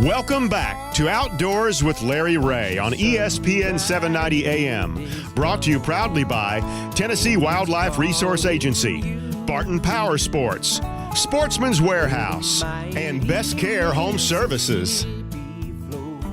Welcome back to Outdoors with Larry Ray on ESPN 790 AM. Brought to you proudly by Tennessee Wildlife Resource Agency, Barton Power Sports, Sportsman's Warehouse, and Best Care Home Services.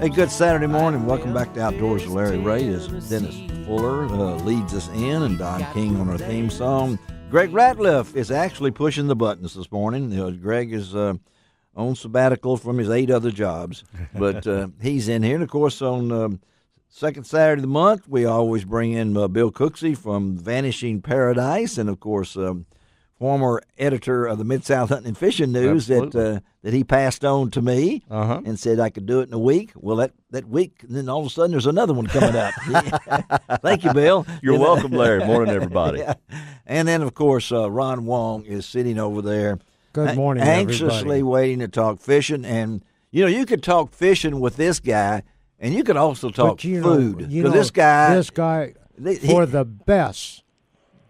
Hey, good Saturday morning. Welcome back to Outdoors with Larry Ray. As Dennis Fuller leads us in, and Don King on our theme song. Greg Ratliff is actually pushing the buttons this morning. Greg is on sabbatical from his 8 other jobs, but he's in here. And, of course, on second Saturday of the month, we always bring in Bill Cooksey from Vanishing Paradise, and, of course, former editor of the Mid-South Hunting and Fishing News that he passed on to me and said I could do it in a week. Well, that week, and then all of a sudden there's another one coming up. Thank you, Bill. You're welcome, Larry. Morning, everybody. Yeah. And then, of course, Ron Wong is sitting over there. Good morning, anxiously everybody. waiting to talk fishing. And, you could talk fishing with this guy, and you could also talk food. Because this guy, for the best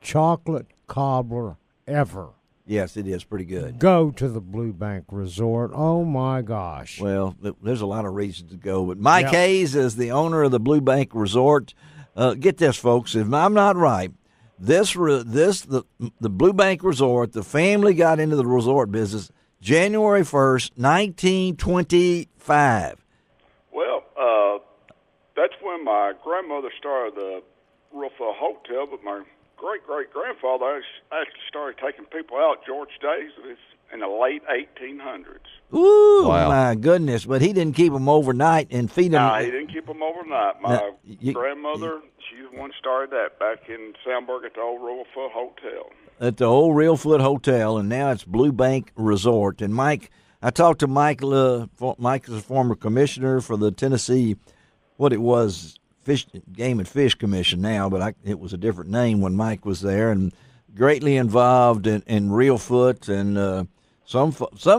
chocolate cobbler ever. Yes, it is pretty good. Go to the Blue Bank Resort. Oh, my gosh. Well, there's a lot of reasons to go. But Mike Hayes is the owner of the Blue Bank Resort. Get this, folks. If I'm not right, the Blue Bank Resort, the family got into the resort business January 1st, 1925. Well, that's when my grandmother started the Reelfoot Hotel, but my great-great-grandfather actually started taking people out George days in the late 1800s. Ooh, wow. My goodness. But he didn't keep them overnight and feed them. No, he didn't keep them overnight. My grandmother, she's the one started that back in Sandburg at the old Reelfoot Hotel. At the old Reelfoot Hotel, and now it's Blue Bank Resort. And Mike, I talked to Mike. Mike is a former commissioner for the Tennessee, Game and Fish Commission now, but it was a different name when Mike was there, and greatly involved in Reelfoot. And some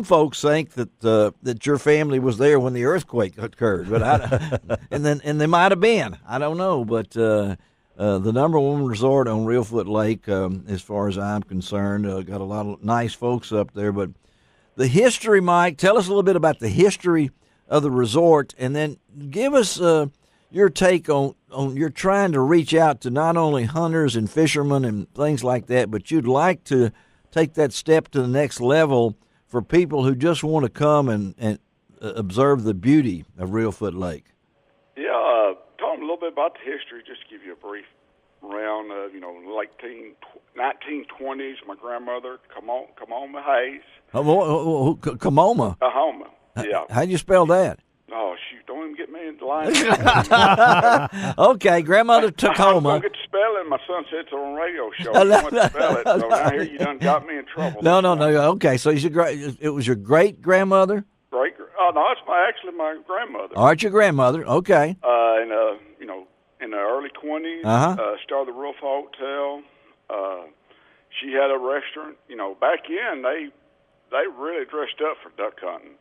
folks think that your family was there when the earthquake occurred, but and they might have been. I don't know, but the number one resort on Reelfoot Lake, as far as I'm concerned, got a lot of nice folks up there. But the history, Mike, tell us a little bit about the history of the resort, and then give us your take on you're trying to reach out to not only hunters and fishermen and things like that, but you'd like to take that step to the next level for people who just want to come and observe the beauty of Reelfoot Lake. Yeah, tell them a little bit about the history, just to give you a brief round. Late 1920s, my grandmother, Kamoma Hayes. Kamoma? Kahoma, yeah. How'd you spell that? Oh, shoot, don't even get me in the line. Okay, grandmother Tacoma. I'm going to get the spelling. My son said it's on a radio show. He wants to spell it, so now here you done got me in trouble. No. Okay, so it was your great-grandmother? No, it's actually my grandmother. All right, your grandmother. Okay. In the early 20s, started the Reelfoot Hotel. She had a restaurant. Back in, they really dressed up for duck hunting.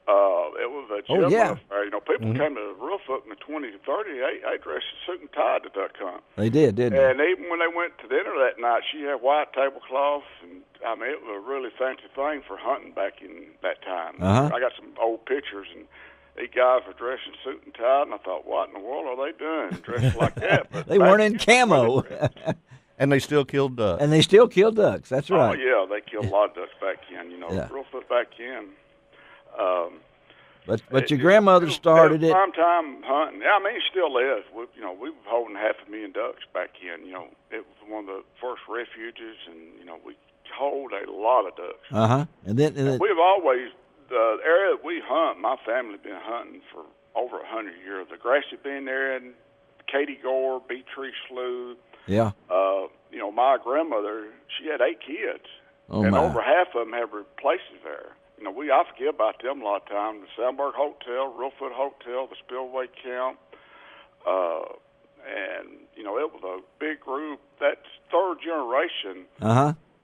It was a gentleman affair. People came to Reelfoot in the 20s and 30s. They dressed in suit and tie to duck hunt. They did, didn't they? And even when they went to dinner that night, she had white tablecloths, and it was a really fancy thing for hunting back in that time. I got some old pictures, and these guys were dressed in suit and tie, and I thought, what in the world are they doing dressed like that? But they weren't in camo. And they still killed ducks. That's right. Oh, yeah, they killed a lot of ducks back in. Reelfoot back in. But your grandmother started it. Prime time hunting. Yeah, it still is. We were holding 500,000 ducks back in. It was one of the first refuges, and we hold a lot of ducks. And then we've always the area that we hunt. My family been hunting for over 100 years. The Grassy Bend area, Katy Gore, Bee Tree Slough. Yeah. My grandmother, she had 8 kids, over half of them have places there. I forget about them a lot of times. The Sandburg Hotel, Reelfoot Hotel, the Spillway Camp, and it was a big group. That's third generation.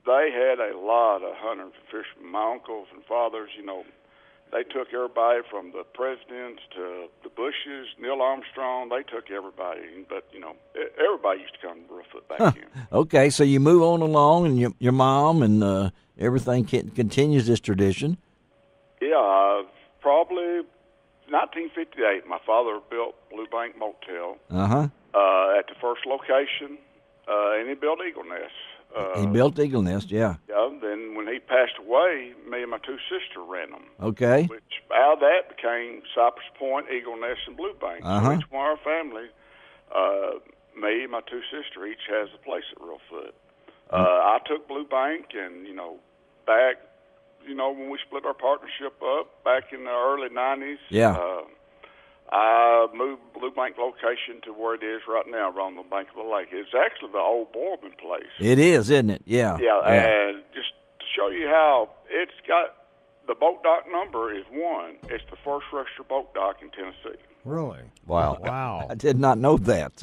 They had a lot of hunters and fishermen. My uncles and fathers, they took everybody from the presidents to the Bushes, Neil Armstrong. They took everybody, but everybody used to come to Reelfoot back in. Okay, so you move on along, and your mom and everything continues this tradition. Yeah, probably 1958, my father built Blue Bank Motel Uh-huh. at the first location, and he built Eagle Nest. He built Eagle Nest, yeah. Yeah, then when he passed away, me and my two sisters ran them. Okay. Which out of that became Cypress Point, Eagle Nest, and Blue Bank. So each one of our family, me and my two sisters, each has a place at Reelfoot. I took Blue Bank, and back, when we split our partnership up back in the early '90s. Yeah. I moved Blue Bank location to where it is right now, around the bank of the lake. It's actually the old Boardman place. It is, isn't it? Yeah. Yeah, and just to show you how it's got, the boat dock number is 1. It's the first registered boat dock in Tennessee. Really? Wow. Wow. I did not know that.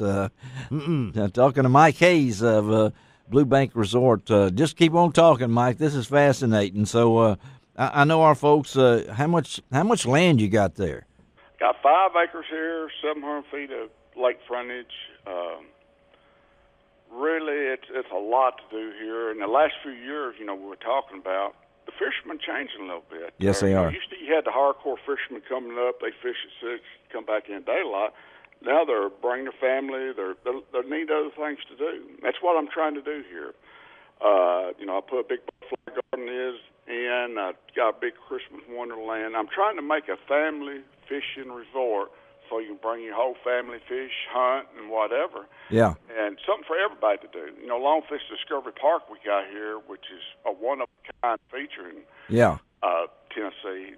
Talking to Mike Hayes of Blue Bank Resort. Just keep on talking, Mike. This is fascinating. So I know our folks. How much land you got there? Got 5 acres here, 700 feet of lake frontage. Really, it's a lot to do here. In the last few years, we were talking about, the fishermen changing a little bit. Yes, they are. Used to, you had the hardcore fishermen coming up. They fish at 6, come back in daylight. Now they're bringing their family. They need other things to do. That's what I'm trying to do here. I put a big butterfly garden in. I got a big Christmas wonderland. I'm trying to make a family fishing resort so you can bring your whole family, fish, hunt, and whatever. Yeah. And something for everybody to do. Longfish Discovery Park we got here, which is a one-of-a-kind feature in Tennessee.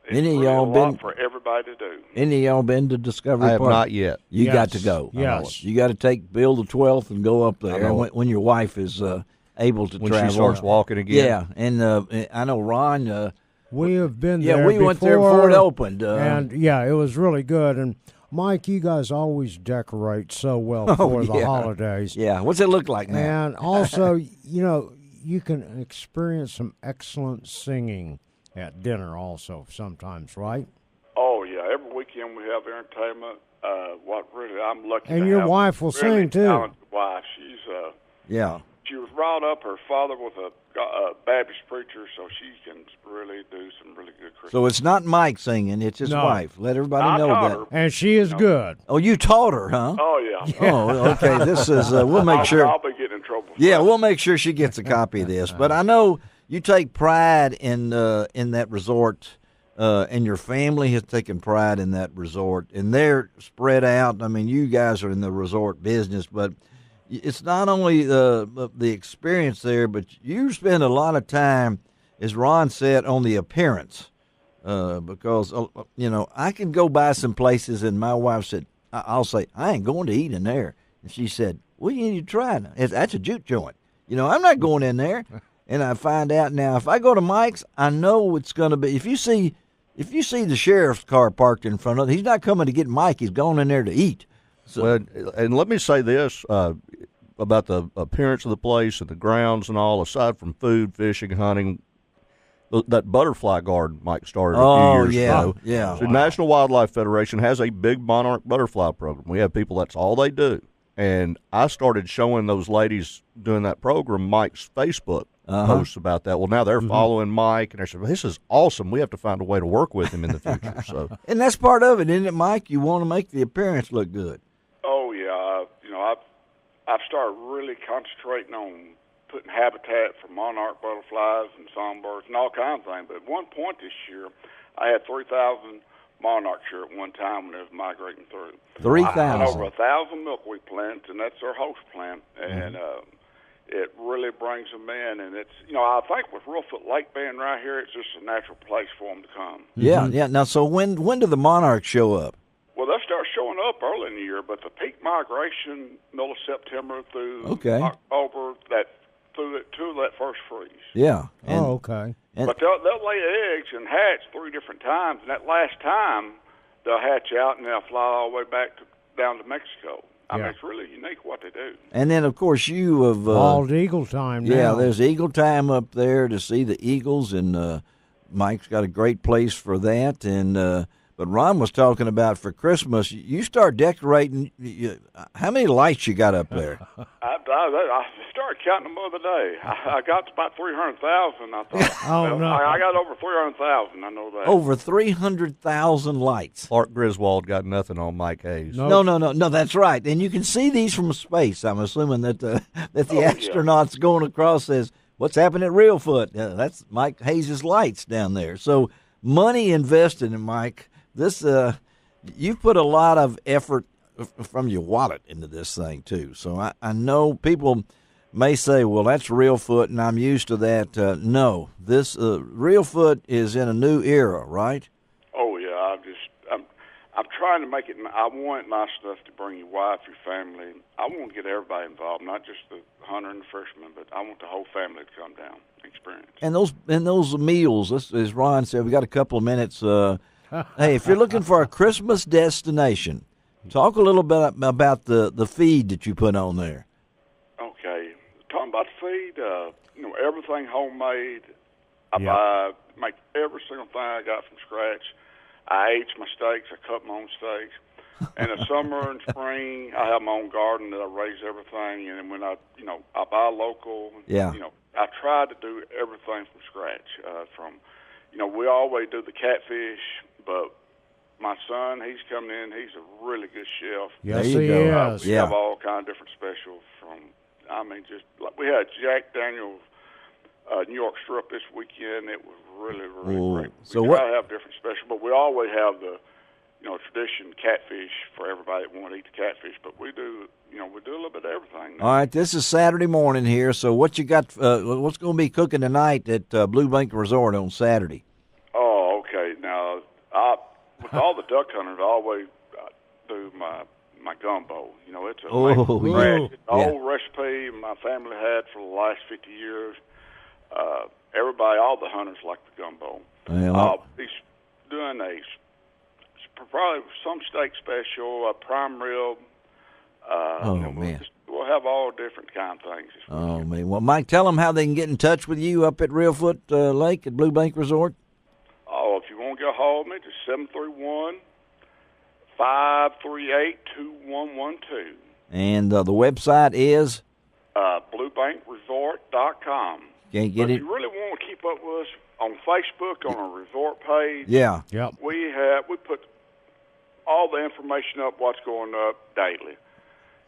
It's Any of really y'all a lot been for everybody to do. Any of y'all been to Discovery I have Park? not yet. You Yes. got to go. Yes. You got to take Bill the 12th and go up there know it. when your wife is able to When travel. she starts walking again. Yeah, and I know Ron. We have been Yeah, there we went there before it opened. and yeah, it was really good. And Mike, you guys always decorate so well for the holidays. Yeah, what's it look like now? And also, you can experience some excellent singing at dinner also sometimes, right? Oh, yeah. Every weekend we have entertainment. I'm lucky And to your have wife will really sing, too. talented wife. She's Yeah. she was brought up. Her father was a Baptist preacher, so she can really do some really good Christmas. So it's not Mike singing; it's his No. wife. Let everybody I know taught that. her. And she is good. Oh, you taught her, huh? Oh, yeah. Oh, okay. This is. We'll make sure. I'll be getting in trouble. For Yeah, that. we'll make sure she gets a copy of this. But I know you take pride in that resort, and your family has taken pride in that resort, and they're spread out. I mean, you guys are in the resort business, but it's not only the experience there, but you spend a lot of time, as Ron said, on the appearance. Because I can go by some places, and my wife said, "I'll say I ain't going to eat in there," and she said, "Well, you need to try it. That's a juke joint. I'm not going in there." And I find out now, if I go to Mike's, I know it's going to be. If you see the sheriff's car parked in front of it, he's not coming to get Mike. He's going in there to eat. So, Well, and let me say this about the appearance of the place and the grounds and all, aside from food, fishing, hunting, that butterfly garden Mike started a few years ago. Yeah. So National Wildlife Federation has a big monarch butterfly program. We have people, that's all they do. And I started showing those ladies doing that program Mike's Facebook posts about that. Well, now they're following Mike, and they're saying, "This is awesome. We have to find a way to work with him in the future." So, and that's part of it, isn't it, Mike? You want to make the appearance look good. Oh, yeah. I've started really concentrating on putting habitat for monarch butterflies and songbirds and all kinds of things. But at one point this year, I had 3,000 monarchs here at one time when they was migrating through. 3,000. Over 1,000 milkweed plants, and that's our host plant. And it really brings them in. And it's, I think with Reelfoot Lake being right here, it's just a natural place for them to come. Yeah, yeah. Now, so when do the monarchs show up? Well, they'll start showing up early in the year, but the peak migration, middle of September through October, through that first freeze. Yeah. Okay. But they'll lay eggs and hatch 3 different times, and that last time they'll hatch out and they'll fly all the way back down to Mexico. I mean, it's really unique what they do. And then, of course, you have bald eagle time now. Yeah, there's eagle time up there to see the eagles, and Mike's got a great place for that. And But Ron was talking about for Christmas, you start decorating. How many lights you got up there? I started counting them the other day. I got to about 300,000. I thought, Oh, no. I got over 300,000. I know that. Over 300,000 lights. Clark Griswold got nothing on Mike Hayes. No. No, that's right. And you can see these from space. I'm assuming that the astronauts going across says, "What's happening at Reelfoot?" That's Mike Hayes' lights down there. So money invested in Mike. This you've put a lot of effort from your wallet into this thing too. So I know people may say, "Well, that's Reelfoot, and I'm used to that." No, this Reelfoot is in a new era, right? Oh yeah, I'm trying to make it. I want nice stuff to bring your wife, your family. I want to get everybody involved, not just the hunter and the fisherman, but I want the whole family to come down and experience. And those meals, as Ron said, we got a couple of minutes. Hey, if you're looking for a Christmas destination, talk a little bit about the feed that you put on there. Okay, talking about the feed, everything homemade. I make every single thing I got from scratch. I age my steaks. I cut my own steaks. In the summer and spring, I have my own garden that I raise everything. And then when I buy local. Yeah. I try to do everything from scratch. We always do the catfish, but my son, he's coming in. He's a really good chef. Yes, There you he go. is. We have all kind of different specials just like we had Jack Daniel's New York strip this weekend. It was really, really great. So we what? try to have different specials, but we always have the, tradition catfish for everybody that want to eat the catfish. But we do a little bit of everything. All right, this is Saturday morning here. So what you got? What's going to be cooking tonight at Blue Bank Resort on Saturday? Oh, okay. Now, with all the duck hunters, I always do my gumbo. It's a old recipe my family had for the last 50 years. All the hunters like the gumbo. He's doing probably some steak special, a prime rib. Man. We'll have all different kind of things. Oh, man. Well, Mike, tell them how they can get in touch with you up at Reelfoot Lake at Blue Bank Resort. Oh, if you want to get a hold of me, just 731-538-2112. And the website is? BlueBankResort.com. Can't get but it? If you really want to keep up with us on Facebook, on our resort page, Yeah. Yep. we put all the information up, what's going up daily.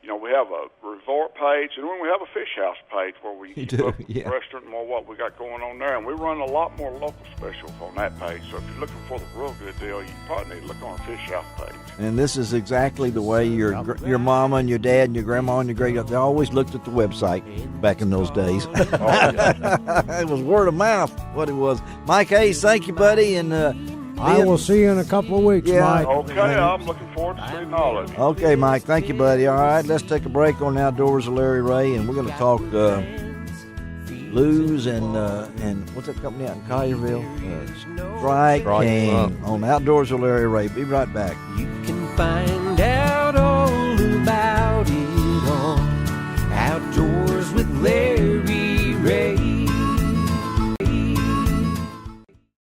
We have a resort page, and then we have a fish house page where we keep up the restaurant and more what we got going on there. And we run a lot more local specials on that page. So if you're looking for the real good deal, you probably need to look on our fish house page. And this is exactly the way your mama and your dad and your grandma and your great they always looked at the website back in those days. It was word of mouth what it was. Mike Hayes, thank you, buddy, and I will see you in a couple of weeks, Mike. Okay, I'm looking forward to seeing all of you. Okay, Mike, thank you, buddy. All right, let's take a break on Outdoors with Larry Ray, and we're going to talk Lou's and what's that company out in Collierville? Strike King on Outdoors with Larry Ray. Be right back. You can find